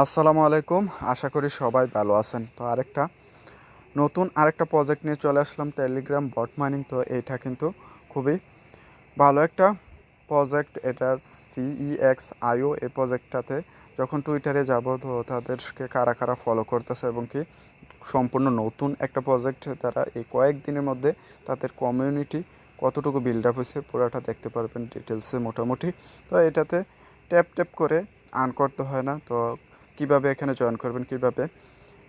আসসালামু আলাইকুম। আশা করি সবাই ভালো আছেন। তো নতুন আরেকটা প্রজেক্ট নিয়ে চলে আসলাম, টেলিগ্রাম বট মাইনিং। তো এইটা কিন্তু খুবই ভালো একটা প্রজেক্ট। এটা CEX.io। এই প্রজেক্টটাতে যখন টুইটারে যাব, তো তাদেরকে কারা কারা ফলো করতেছে এবং কি সম্পূর্ণ নতুন একটা প্রজেক্ট, তারা এই কয়েকদিনের মধ্যে তাদের কমিউনিটি কতটুকু বিল্ড আপ হয়েছে পুরোটা দেখতে পারবেন ডিটেলসে মোটামুটি। তো এটাতে ট্যাপ ট্যাপ করে আর্ন করতে হয় না। তো কিভাবে এখানে জয়েন করবেন, কিভাবে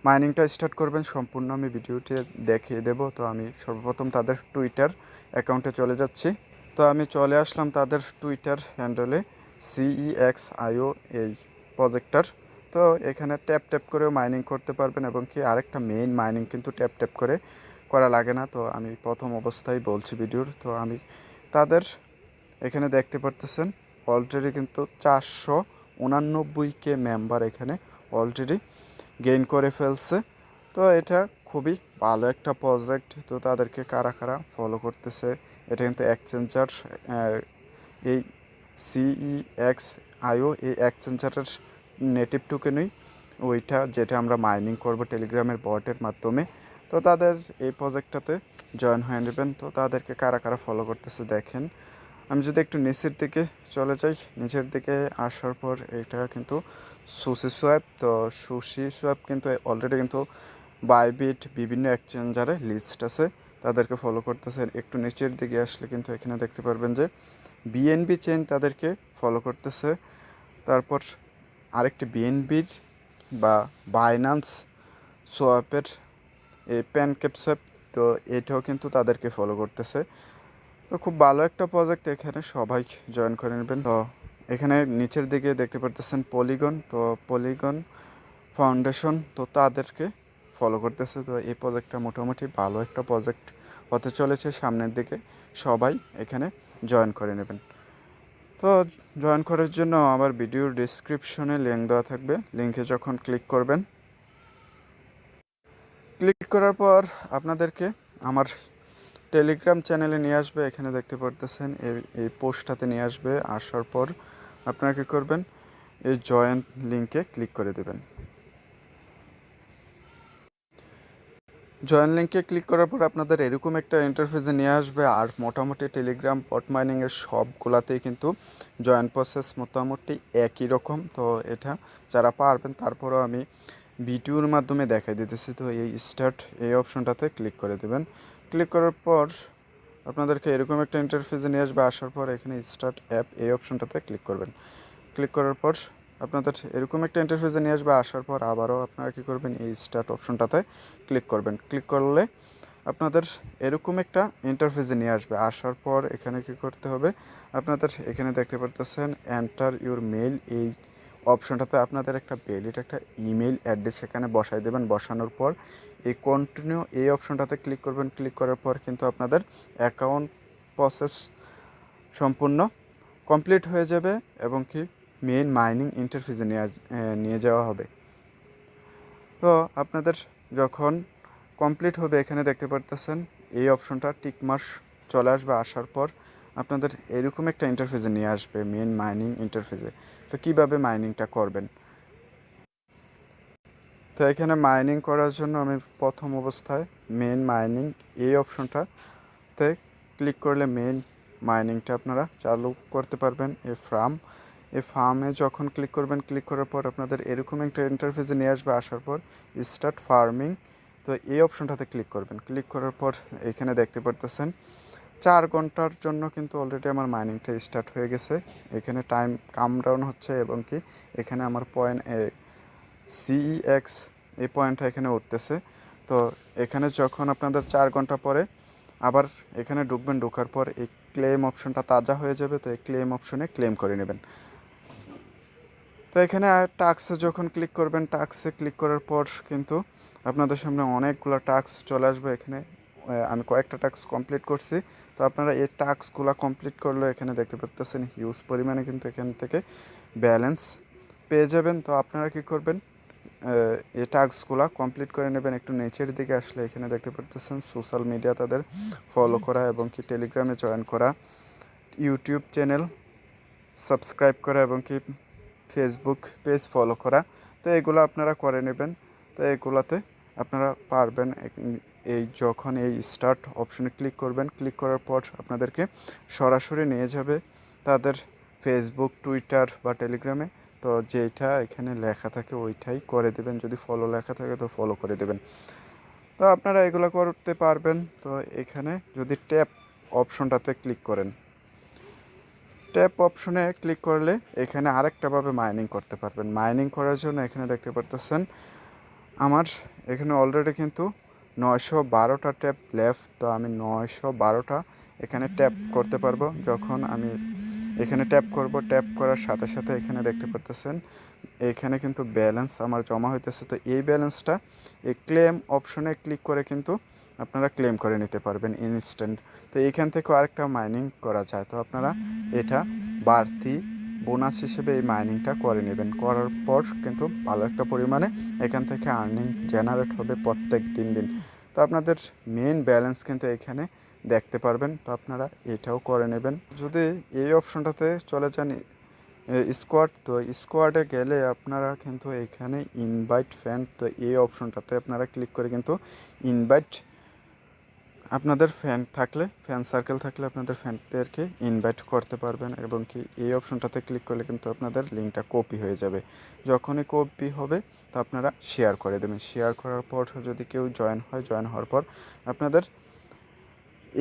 মাইনিংটা স্টার্ট করবেন, সম্পূর্ণ আমি ভিডিওতে দেখিয়ে দেব। তো আমি সর্বপ্রথম তাদের টুইটার অ্যাকাউন্টে চলে যাচ্ছি। তো আমি চলে আসলাম তাদের টুইটার হ্যান্ডেলে, CEX.io এই প্রজেক্টটার। তো এখানে ট্যাপ ট্যাপ করেও মাইনিং করতে পারবেন এবং কি আরেকটা মেইন মাইনিং কিন্তু ট্যাপ ট্যাপ করে করা লাগে না। তো আমি প্রথম অবস্থায় বলছি ভিডিওর। তো আমি তাদের এখানে দেখতে পারতেছেন অলরেডি কিন্তু 489K মেম্বার এখানে অলরেডি গেইন করে ফেলছে। তো এটা খুবই ভালো একটা প্রজেক্ট। তো তাদেরকে কারা কারা ফলো করতেছে, এটা কিন্তু এক্সচেঞ্জার, এই CEX.io এই এক্সচেঞ্জারের নেটিভ টোকেনই ওইটা, যেটা আমরা মাইনিং করব টেলিগ্রামের বটের মাধ্যমে। তো তাদের এই প্রজেক্টটাতে জয়েন হয়ে নেবেন। তো তাদেরকে কারা কারা ফলো করতেছে দেখেন। আমি যদি একটু নিচের দিকে চলে যাই, নিচের দিকে আসার পর এটা কিন্তু সুশি সোয়াপ। তো সুশি সোয়াপ কিন্তু অলরেডি কিন্তু বাইবিট বিভিন্ন এক্সচেঞ্জারে লিস্ট আছে, তাদেরকে ফলো করতেছে। একটু নিচের দিকে আসলে কিন্তু এখানে দেখতে পারবেন যে বিএনবি চেইন তাদেরকে ফলো করতেছে। তারপর আরেকটি বিএনবির বা বাইন্যান্স সোয়াপের এই প্যানকেপ সোয়াপ, তো এটাও কিন্তু তাদেরকে ফলো করতেছে। তো খুব ভালো একটা প্রজেক্ট, এখানে সবাই জয়েন করে নেবেন। তো এখানে নিচের দিকে দেখতে পারতেছেন পলিগন। তো পলিগন ফাউন্ডেশন, তো তাদেরকে ফলো করতেছে। তো এই প্রজেক্টটা মোটামুটি ভালো একটা প্রজেক্ট হতে চলেছে সামনের দিকে, সবাই এখানে জয়েন করে নেবেন। তো জয়েন করার জন্য আমার ভিডিওর ডিসক্রিপশনে লিঙ্ক দেওয়া থাকবে, লিঙ্কে যখন ক্লিক করবেন, ক্লিক করার পর আপনাদেরকে আমার টেলিগ্রাম চ্যানেলে নিয়ে আসবে। এখানে দেখতে পারতেছেন এই পোস্টটাতে নিয়ে আসবে। আসার পর আপনারা কী করবেন, এই জয়েন লিঙ্কে ক্লিক করে দেবেন। জয়েন লিঙ্কে ক্লিক করার পর আপনাদের এরকম একটা ইন্টারফেসে নিয়ে আসবে। আর মোটামুটি টেলিগ্রাম বট মাইনিংয়ের সবগুলাতেই কিন্তু জয়েন প্রসেস মোটামুটি একই রকম। তো এটা যারা পারবেন, তারপরেও আমি ভিডিওর মাধ্যমে দেখাই দিতেছি। তো এই স্টার্ট এই অপশনটাতে ক্লিক করে দেবেন। ক্লিক করার পর আপনাদেরকে এরকম একটা ইন্টারফেসে নিয়ে আসবে। আসার পর এখানে স্টার্ট অ্যাপ এই অপশনটাতে ক্লিক করবেন। ক্লিক করার পর আপনাদের এরকম একটা ইন্টারফেসে নিয়ে আসবে। আসার পর আবারও আপনারা কী করবেন, এই স্টার্ট অপশনটাতে ক্লিক করবেন। ক্লিক করলে আপনাদের এরকম একটা ইন্টারফেসে নিয়ে আসবে। আসার পর এখানে কী করতে হবে, আপনাদের এখানে দেখতে পারতেছেন এন্টার ইউর মেইল, এই অপশনটাতে আপনাদের একটা ভ্যালিড একটা ইমেল অ্যাড্রেস সেখানে বসাই দেবেন। বসানোর পর এই কন্টিনিউ এই অপশনটাতে ক্লিক করবেন। ক্লিক করার পর কিন্তু আপনাদের অ্যাকাউন্ট প্রসেস সম্পূর্ণ কমপ্লিট হয়ে যাবে এবং কি মেইন মাইনিং ইন্টারফেসে নিয়ে যাওয়া হবে। তো আপনাদের যখন কমপ্লিট হবে, এখানে দেখতে পারতেছেন এই অপশনটা টিকমার্ক চলে আসবে। আসার পর আপনাদের এরকম একটা ইন্টারফেসে নিয়ে আসবে, মেইন মাইনিং ইন্টারফেসে। তো কীভাবে মাইনিংটা করবেন, তো এখানে মাইনিং করার জন্য আমি প্রথম অবস্থায় মেইন মাইনিং এই অপশনটাতে ক্লিক করলে মেইন মাইনিংটা আপনারা চালু করতে পারবেন। এই ফার্মে যখন ক্লিক করবেন, ক্লিক করার পর আপনাদের এরকম একটা ইন্টারফেসে নিয়ে আসবে। আসার পর স্টার্ট ফার্মিং, তো এই অপশনটাতে ক্লিক করবেন। ক্লিক করার পর এখানে দেখতে পারতেছেন 4 ঘন্টার জন্য কিন্তু অলরেডি আমার মাইনিংটা স্টার্ট হয়ে গেছে। এখানে টাইম কাম ডাউন হচ্ছে এবং কি এখানে আমার পয়েন্ট CEX এই পয়েন্টটা এখানে উঠতেছে। তো এখানে যখন আপনাদের 4 ঘন্টা পরে আবার এখানে ঢুকবেন, ঢোকার পর এই ক্লেম অপশনটা তাজা হয়ে যাবে। তো এই ক্লেম অপশনে ক্লেম করে নেবেন। তো এখানে টাস্কে যখন ক্লিক করবেন, টাস্কে ক্লিক করার পর কিন্তু আপনাদের সামনে অনেকগুলো টাস্ক চলে আসবে। এখানে আমি কয়েকটা টাস্ক কমপ্লিট করছি। তো আপনারা এই টাস্কগুলো কমপ্লিট করলে এখানে দেখতে পাচ্ছেন হিউজ পরিমাণে কিন্তু এখান থেকে ব্যালেন্স পেয়ে যাবেন। তো আপনারা কী করবেন, এই টাস্কগুলো কমপ্লিট করে নেবেন। একটু নিচের দিকে আসলে এখানে দেখতে পাচ্ছেন সোশ্যাল মিডিয়া তাদের ফলো করা এবং কি টেলিগ্রামে জয়েন করা, ইউটিউব চ্যানেল সাবস্ক্রাইব করা এবং কি ফেসবুক পেজ ফলো করা। তো তো এগুলো আপনারা করে নেবেন। তো এগুলাতে আপনারা পারবেন। এই যখন এই স্টার্ট অপশনে ক্লিক করবেন, ক্লিক করার পর আপনাদেরকে সরাসরি নিয়ে যাবে তাদের ফেসবুক, টুইটার বা টেলিগ্রামে। তো যেটা এখানে লেখা থাকে ওইটাই করে দেবেন, যদি ফলো লেখা থাকে তো ফলো করে দেবেন। তো আপনারা এগুলো করতে পারবেন। তো এখানে যদি ট্যাপ অপশনটাতে ক্লিক করেন, ট্যাপ অপশনে ক্লিক করলে এখানে আরেকটাভাবে মাইনিং করতে পারবেন। মাইনিং করার জন্য এখানে দেখতে পারতেছেন আমার এখানে অলরেডি কিন্তু 912টা ট্যাপ লেফট। তো আমি 912টা এখানে ট্যাপ করতে পারবো। যখন আমি এখানে ট্যাপ করব, ট্যাপ করার সাথে সাথে এখানে দেখতে পারতেছেন এখানে কিন্তু ব্যালেন্স আমার জমা হইতেছে। তো এই ব্যালেন্সটা এই ক্লেম অপশনে ক্লিক করে কিন্তু আপনারা ক্লেম করে নিতে পারবেন ইনস্ট্যান্ট। তো এইখান থেকেও আরেকটা মাইনিং করা যায়। তো আপনারা এটা বাড়তি বোনাস হিসেবে এই মাইনিংটা করে নেবেন। করার পর কিন্তু ভালো একটা পরিমাণে এখান থেকে আর্নিং জেনারেট হবে প্রত্যেক দিন। তো আপনাদের মেন ব্যালেন্স কিন্তু এখানে দেখতে পারবেন। তো আপনারা এটাও করে নেবেন। যদি এই অপশনটাতে চলে যান স্কোয়াড, তো স্কোয়াডে গেলে আপনারা কিন্তু এখানে ইনভাইট ফ্যান, তো এই অপশনটাতে আপনারা ক্লিক করে কিন্তু ইনভাইট আপনাদের ফ্যান থাকলে, ফ্যান সার্কেল থাকলে আপনাদের ফ্যানদেরকে ইনভাইট করতে পারবেন। এবং কি এই অপশনটাতে ক্লিক করলে কিন্তু আপনাদের লিঙ্কটা কপি হয়ে যাবে। যখনই কপি হবে তো আপনারা শেয়ার করে দেবেন। শেয়ার করার পর যদি কেউ জয়েন হয়, জয়েন হওয়ার পর আপনাদের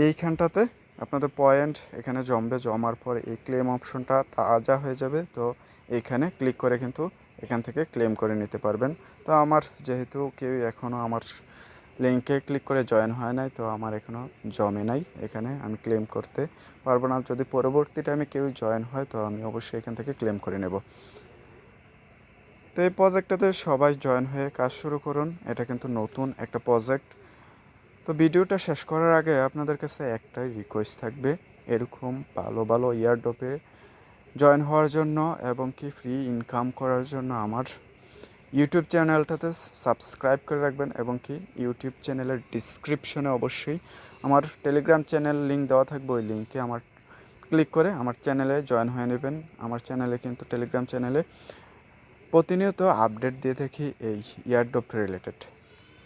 এইখানটাতে আপনাদের পয়েন্ট এখানে জমবে। জমার পর এই ক্লেম অপশনটা তাজা হয়ে যাবে। তো এইখানে ক্লিক করে কিন্তু এখান থেকে ক্লেম করে নিতে পারবেন। তো আমার যেহেতু কেউ এখনও আমার লিঙ্কে ক্লিক করে জয়েন হয় নাই, তো আমার এখনও জমে নাই, এখানে আমি ক্লেম করতে পারবো না। যদি পরবর্তী টাইমে কেউ জয়েন হয় তো আমি অবশ্যই এখান থেকে ক্লেম করে নেব। তো এই প্রজেক্টটাতে সবাই জয়েন হয়ে কাজ শুরু করুন। এটা কিন্তু নতুন একটা প্রজেক্ট। তো ভিডিওটা শেষ করার আগে আপনাদের কাছে একটাই রিকোয়েস্ট থাকবে, এরকম ভালো ভালো ইয়ারড্রপে জয়েন হওয়ার জন্য এবং কি ফ্রি ইনকাম করার জন্য আমার ইউটিউব চ্যানেলটাতে সাবস্ক্রাইব করে রাখবেন। এবং কি ইউটিউব চ্যানেলের ডিসক্রিপশনে অবশ্যই আমার টেলিগ্রাম চ্যানেল লিঙ্ক দেওয়া থাকবে। ওই লিঙ্কে আমার ক্লিক করে আমার চ্যানেলে জয়েন হয়ে নেবেন। আমার চ্যানেলে কিন্তু টেলিগ্রাম চ্যানেলে প্রতিনিয়ত আপডেট দিয়ে থাকি এই ইয়ারড্রপ রিলেটেড।